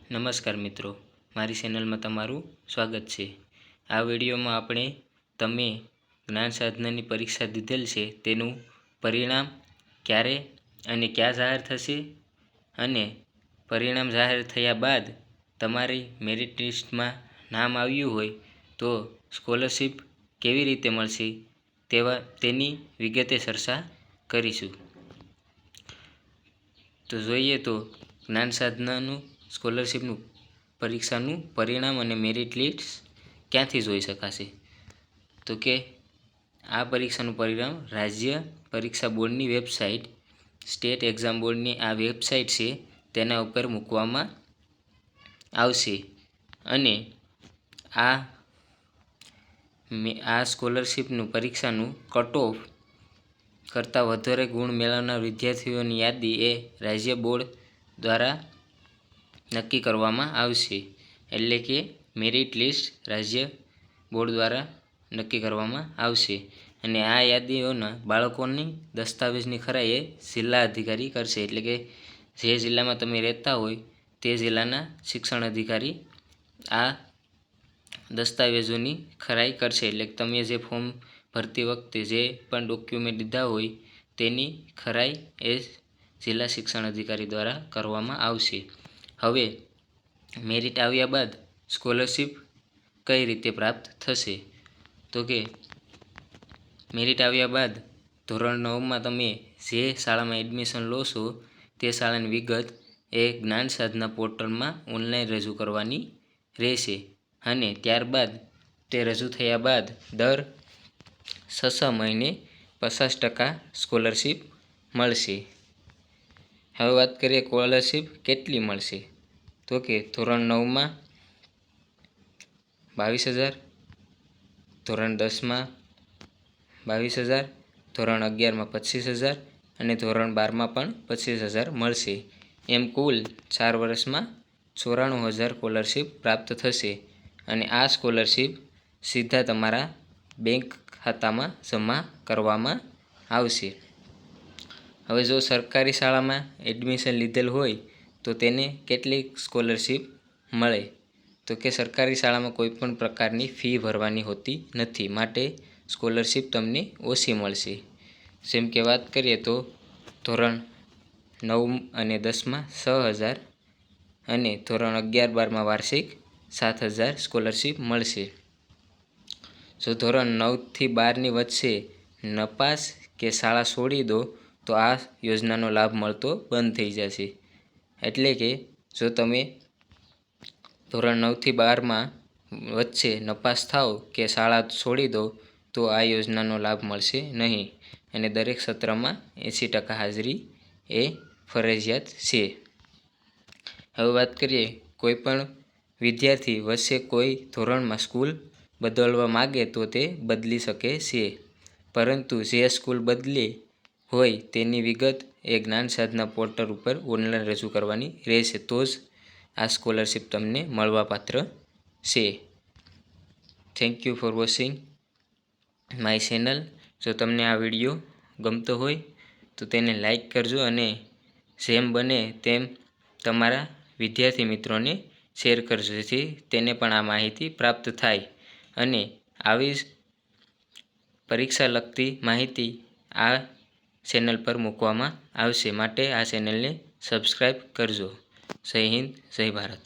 નમસ્કાર મિત્રો, મારી ચેનલમાં તમારું સ્વાગત છે। આ વિડીયોમાં આપણે તમે જ્ઞાન સાધનાની પરીક્ષા દીધેલ છે તેનું પરિણામ ક્યારે અને ક્યાં જાહેર થશે અને પરિણામ જાહેર થયા બાદ તમારી મેરિટ લિસ્ટમાં નામ આવ્યું હોય તો સ્કોલરશિપ કેવી રીતે મળશે તેની વિગતે ચર્ચા કરીશું। તો જોઈએ તો જ્ઞાન સાધનાનું સ્કોલરશિપનું પરીક્ષાનું પરિણામ અને મેરિટ લિસ્ટ ક્યાંથી જોઈ શકાશે? તો કે આ પરીક્ષાનું પરિણામ રાજ્ય પરીક્ષા બોર્ડની વેબસાઇટ સ્ટેટ એક્ઝામ બોર્ડની આ વેબસાઇટ છે તેના ઉપર મૂકવામાં આવશે અને આ સ્કોલરશિપનું પરીક્ષાનું કટ ઓફ કરતાં વધારે ગુણ મેળવનાર વિદ્યાર્થીઓની યાદી એ રાજ્ય બોર્ડ દ્વારા નક્કી કરવામાં આવશે। એટલે કે મેરિટ લિસ્ટ રાજ્ય બોર્ડ દ્વારા નક્કી કરવામાં આવશે અને આ યાદીઓના બાળકોની દસ્તાવેજની ખરાઈ એ જિલ્લા અધિકારી કરશે। એટલે કે જે જિલ્લામાં તમે રહેતા હોય તે જિલ્લાના શિક્ષણ અધિકારી આ દસ્તાવેજોની ખરાઈ કરશે। એટલે કે તમે જે ફોર્મ ભરતી વખતે જે પણ ડોક્યુમેન્ટ દીધા હોય તેની ખરાઈ એ જિલ્લા શિક્ષણ અધિકારી દ્વારા કરવામાં આવશે। હવે મેરિટ આવ્યા બાદ સ્કોલરશિપ કઈ રીતે પ્રાપ્ત થશે? તો કે મેરિટ આવ્યા બાદ ધોરણ 9માં તમે જે શાળામાં એડમિશન લો છો તે શાળાની વિગત એ જ્ઞાન સાધના પોર્ટલમાં ઓનલાઈન રજૂ કરવાની રહેશે અને ત્યારબાદ તે રજૂ થયા બાદ દર 6 મહિને 50% સ્કોલરશિપ મળશે। હવે વાત કરીએ સ્કોલરશિપ કેટલી મળશે? તો કે ધોરણ 9માં 22,000, ધોરણ 10માં 22,000, ધોરણ 11માં 25,000 અને ધોરણ 12માં પણ 25,000 મળશે। એમ કુલ 4 વર્ષમાં 94,000 સ્કોલરશિપ પ્રાપ્ત થશે અને આ સ્કોલરશિપ સીધા તમારા બેંક ખાતામાં જમા કરવામાં આવશે। હવે જો સરકારી શાળામાં એડમિશન લીધેલ હોય તો તેને કેટલી સ્કોલરશિપ મળે? તો કે સરકારી શાળામાં કોઈ પણ પ્રકારની ફી ભરવાની હોતી નથી, માટે સ્કોલરશિપ તમને ઓછી મળશે। જેમ કે વાત કરીએ તો ધોરણ 9 અને 10માં 6,000 અને ધોરણ 11-12માં વાર્ષિક 7,000 સ્કોલરશિપ મળશે। જો ધોરણ 9થી 12ની વચ્ચે નપાસ કે શાળા છોડી દો તો આ યોજનાનો લાભ મળતો બંધ થઈ જશે। એટલે કે જો તમે ધોરણ 9થી 12માં વચ્ચે નપાસ થાવ કે શાળા છોડી દો તો આ યોજનાનો લાભ મળશે નહીં અને દરેક સત્રમાં 80% હાજરી એ ફરજિયાત છે। હવે વાત કરીએ કોઈ પણ વિદ્યાર્થી વચ્ચે કોઈ ધોરણમાં સ્કૂલ બદલવા માગે તો તે બદલી શકે છે, પરંતુ જે સ્કૂલ બદલી હોય તેની વિગત એ જ્ઞાન સાધના પોર્ટલ ઉપર ઓનલાઈન રજૂ કરવાની રહેશે, તો જ આ સ્કોલરશિપ તમને મળવાપાત્ર છે। Thank you for watching my channel. જો તમને આ વિડીયો ગમતો હોય તો તેને લાઈક કરજો અને જેમ બને તેમ તમારા વિદ્યાર્થી મિત્રોને શેર કરજો, જેથી તેને પણ આ માહિતી પ્રાપ્ત થાય અને આવી જ પરીક્ષા લગતી માહિતી આ ચેનલ પર મૂકવામાં આવશે, માટે આ ચેનલને સબસ્ક્રાઈબ કરજો। જય હિન્દ, જય ભારત।